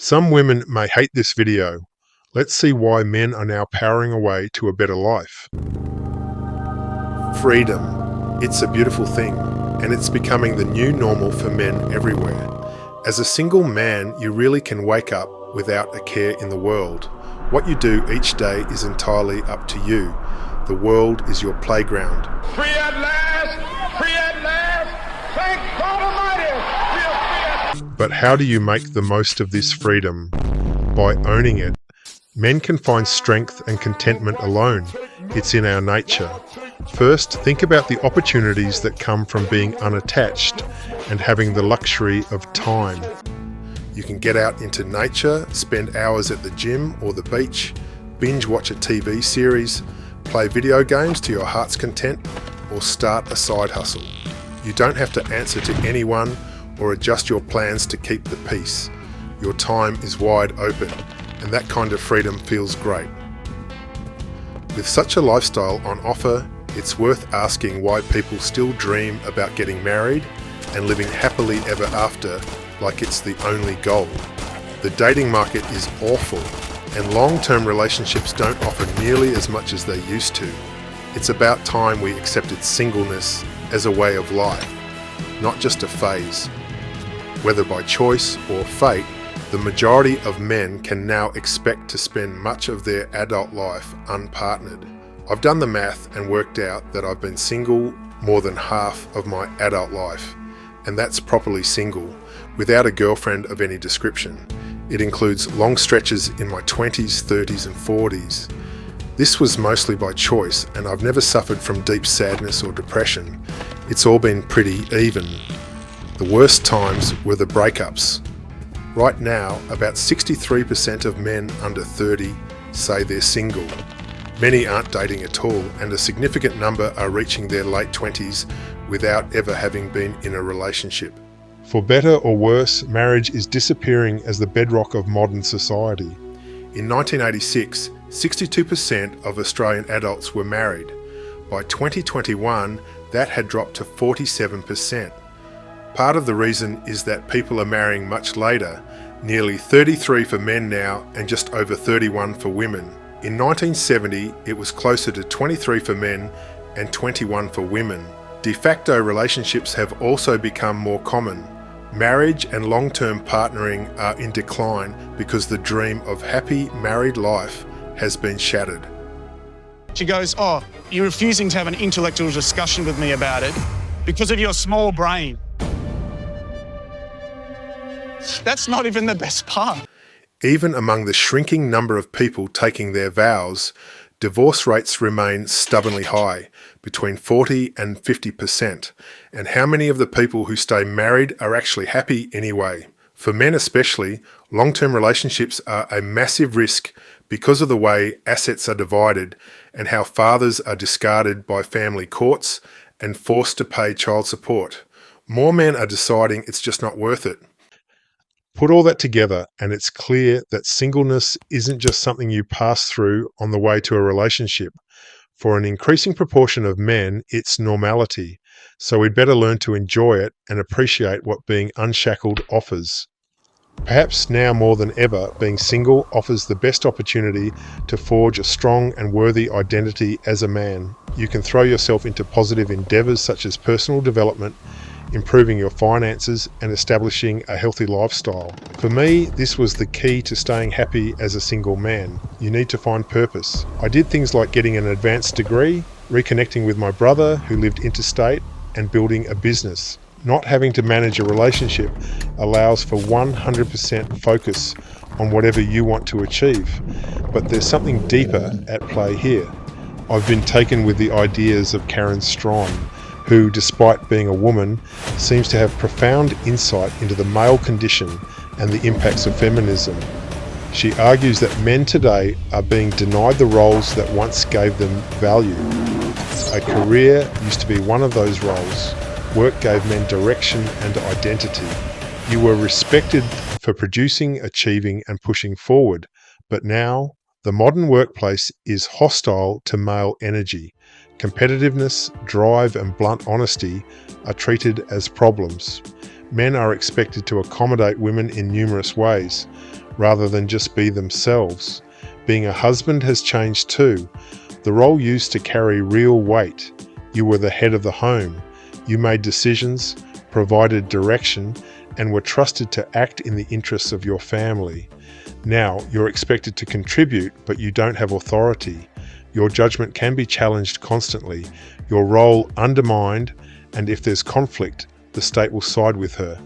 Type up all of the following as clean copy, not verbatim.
Some women may hate this video. Let's see why men are now powering away to a better life. Freedom. It's a beautiful thing, and it's becoming the new normal for men everywhere. As a single man, you really can wake up without a care in the world. What you do each day is entirely up to you. The world is your playground. Free at last! Free at last! Thank God Almighty! We are free at... But how do you make the most of this freedom? By owning it. Men can find strength and contentment alone. It's in our nature. First, think about the opportunities that come from being unattached and having the luxury of time. You can get out into nature, spend hours at the gym or the beach, binge watch a TV series, play video games to your heart's content, or start a side hustle. You don't have to answer to anyone or adjust your plans to keep the peace. Your time is wide open, and that kind of freedom feels great. With such a lifestyle on offer, it's worth asking why people still dream about getting married and living happily ever after like it's the only goal. The dating market is awful, and long-term relationships don't offer nearly as much as they used to. It's about time we accepted singleness as a way of life, not just a phase. Whether by choice or fate, the majority of men can now expect to spend much of their adult life unpartnered. I've done the math and worked out that I've been single more than half of my adult life, and that's properly single, without a girlfriend of any description. It includes long stretches in my 20s, 30s and 40s. This was mostly by choice, and I've never suffered from deep sadness or depression. It's all been pretty even. The worst times were the breakups. Right now, about 63% of men under 30 say they're single. Many aren't dating at all, and a significant number are reaching their late 20s without ever having been in a relationship. For better or worse, marriage is disappearing as the bedrock of modern society. In 1986, 62% of Australian adults were married. By 2021, that had dropped to 47%. Part of the reason is that people are marrying much later, nearly 33 for men now and just over 31 for women. In 1970, it was closer to 23 for men and 21 for women. De facto relationships have also become more common. Marriage and long-term partnering are in decline because the dream of happy married life has been shattered. She goes, "Oh, you're refusing to have an intellectual discussion with me about it because of your small brain." That's not even the best part. Even among the shrinking number of people taking their vows, divorce rates remain stubbornly high, between 40 and 50%. And how many of the people who stay married are actually happy anyway? For men especially, long-term relationships are a massive risk because of the way assets are divided and how fathers are discarded by family courts and forced to pay child support. More men are deciding it's just not worth it. Put all that together and it's clear that singleness isn't just something you pass through on the way to a relationship. For an increasing proportion of men, it's normality. So we'd better learn to enjoy it and appreciate what being unshackled offers. Perhaps now more than ever, being single offers the best opportunity to forge a strong and worthy identity as a man. You can throw yourself into positive endeavors such as personal development, improving your finances and establishing a healthy lifestyle. For me, this was the key to staying happy as a single man. You need to find purpose. I did things like getting an advanced degree, reconnecting with my brother who lived interstate, and building a business. Not having to manage a relationship allows for 100% focus on whatever you want to achieve. But there's something deeper at play here. I've been taken with the ideas of Karen Strawn, who, despite being a woman, seems to have profound insight into the male condition and the impacts of feminism. She argues that men today are being denied the roles that once gave them value. A career used to be one of those roles. Work gave men direction and identity. You were respected for producing, achieving, and pushing forward. But now, the modern workplace is hostile to male energy. Competitiveness, drive, and blunt honesty are treated as problems. Men are expected to accommodate women in numerous ways, rather than just be themselves. Being a husband has changed too. The role used to carry real weight. You were the head of the home. You made decisions, provided direction, and were trusted to act in the interests of your family. Now, you're expected to contribute, but you don't have authority. Your judgment can be challenged constantly, your role undermined, and if there's conflict, the state will side with her.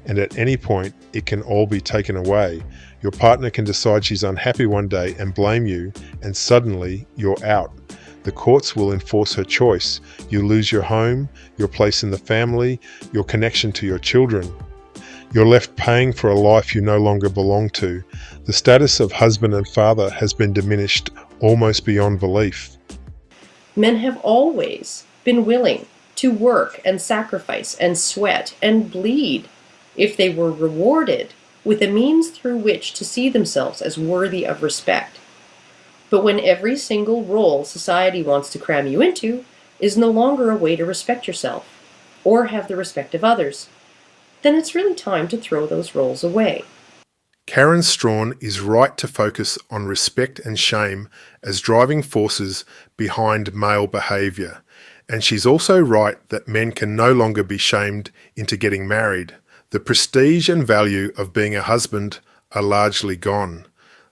And at any point, it can all be taken away. Your partner can decide she's unhappy one day and blame you, and suddenly you're out. The courts will enforce her choice. You lose your home, your place in the family, your connection to your children. You're left paying for a life you no longer belong to. The status of husband and father has been diminished almost beyond belief. Men have always been willing to work and sacrifice and sweat and bleed if they were rewarded with a means through which to see themselves as worthy of respect. But when every single role society wants to cram you into is no longer a way to respect yourself or have the respect of others, then it's really time to throw those roles away. Karen Strawn is right to focus on respect and shame as driving forces behind male behaviour. And she's also right that men can no longer be shamed into getting married. The prestige and value of being a husband are largely gone.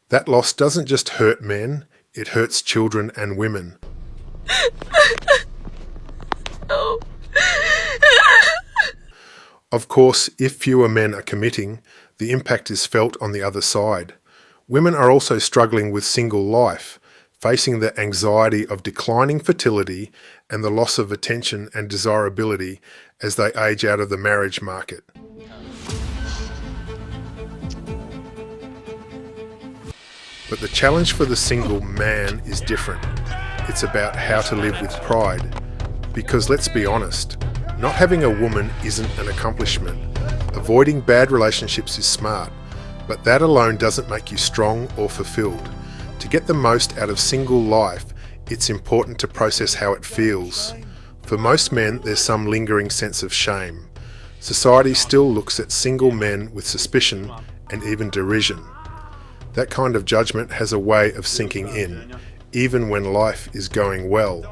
That loss doesn't just hurt men, it hurts children and women. Oh. Of course, if fewer men are committing, the impact is felt on the other side. Women are also struggling with single life, facing the anxiety of declining fertility and the loss of attention and desirability as they age out of the marriage market. But the challenge for the single man is different. It's about how to live with pride. Because let's be honest, not having a woman isn't an accomplishment. Avoiding bad relationships is smart, but that alone doesn't make you strong or fulfilled. To get the most out of single life, it's important to process how it feels. For most men, there's some lingering sense of shame. Society still looks at single men with suspicion and even derision. That kind of judgment has a way of sinking in, even when life is going well.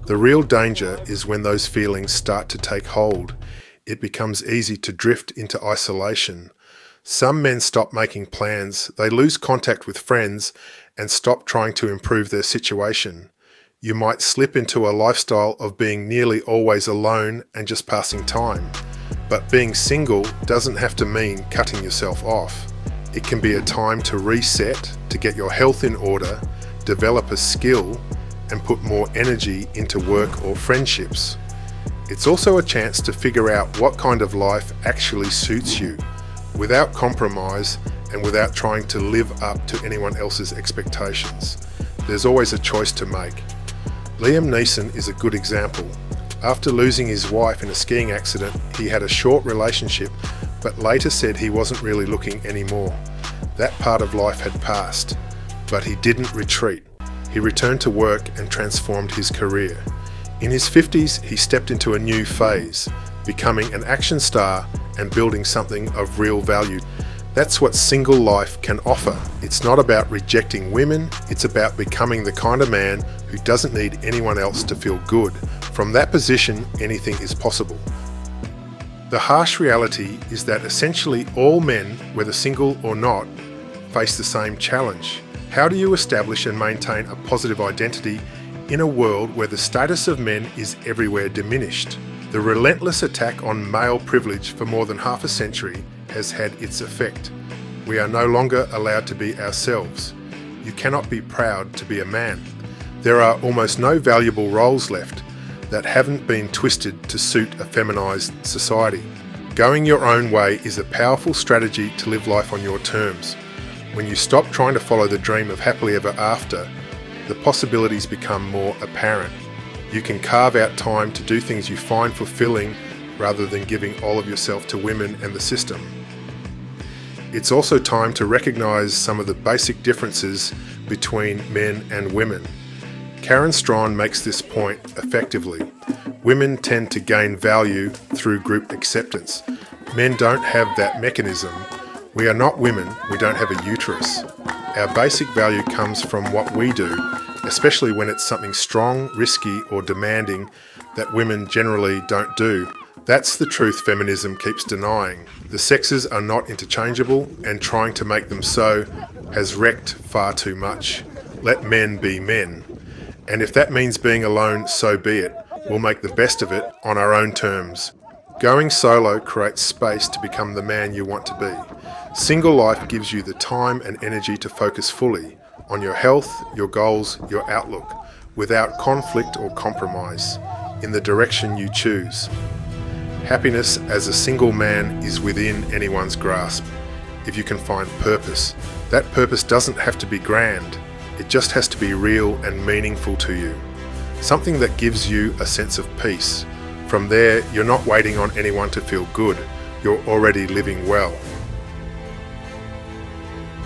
The real danger is when those feelings start to take hold. It becomes easy to drift into isolation. Some men stop making plans, they lose contact with friends, and stop trying to improve their situation. You might slip into a lifestyle of being nearly always alone and just passing time. But being single doesn't have to mean cutting yourself off. It can be a time to reset, to get your health in order, develop a skill, and put more energy into work or friendships. It's also a chance to figure out what kind of life actually suits you, without compromise and without trying to live up to anyone else's expectations. There's always a choice to make. Liam Neeson is a good example. After losing his wife in a skiing accident, he had a short relationship, but later said he wasn't really looking anymore. That part of life had passed, but he didn't retreat. He returned to work and transformed his career. In his 50s, he stepped into a new phase, becoming an action star and building something of real value. That's what single life can offer. It's not about rejecting women, it's about becoming the kind of man who doesn't need anyone else to feel good. From that position, anything is possible. The harsh reality is that essentially all men, whether single or not, face the same challenge. How do you establish and maintain a positive identity in a world where the status of men is everywhere diminished? The relentless attack on male privilege for more than half a century has had its effect. We are no longer allowed to be ourselves. You cannot be proud to be a man. There are almost no valuable roles left that haven't been twisted to suit a feminized society. Going your own way is a powerful strategy to live life on your terms. When you stop trying to follow the dream of happily ever after, the possibilities become more apparent. You can carve out time to do things you find fulfilling rather than giving all of yourself to women and the system. It's also time to recognize some of the basic differences between men and women. Karen Strawn makes this point effectively. Women tend to gain value through group acceptance. Men don't have that mechanism. We are not women, we don't have a uterus. Our basic value comes from what we do, especially when it's something strong, risky, or demanding that women generally don't do. That's the truth feminism keeps denying. The sexes are not interchangeable, and trying to make them so has wrecked far too much. Let men be men. And if that means being alone, so be it. We'll make the best of it on our own terms. Going solo creates space to become the man you want to be. Single life gives you the time and energy to focus fully on your health, your goals, your outlook, without conflict or compromise, in the direction you choose. Happiness as a single man is within anyone's grasp, if you can find purpose. That purpose doesn't have to be grand, it just has to be real and meaningful to you. Something that gives you a sense of peace. From there, you're not waiting on anyone to feel good, you're already living well.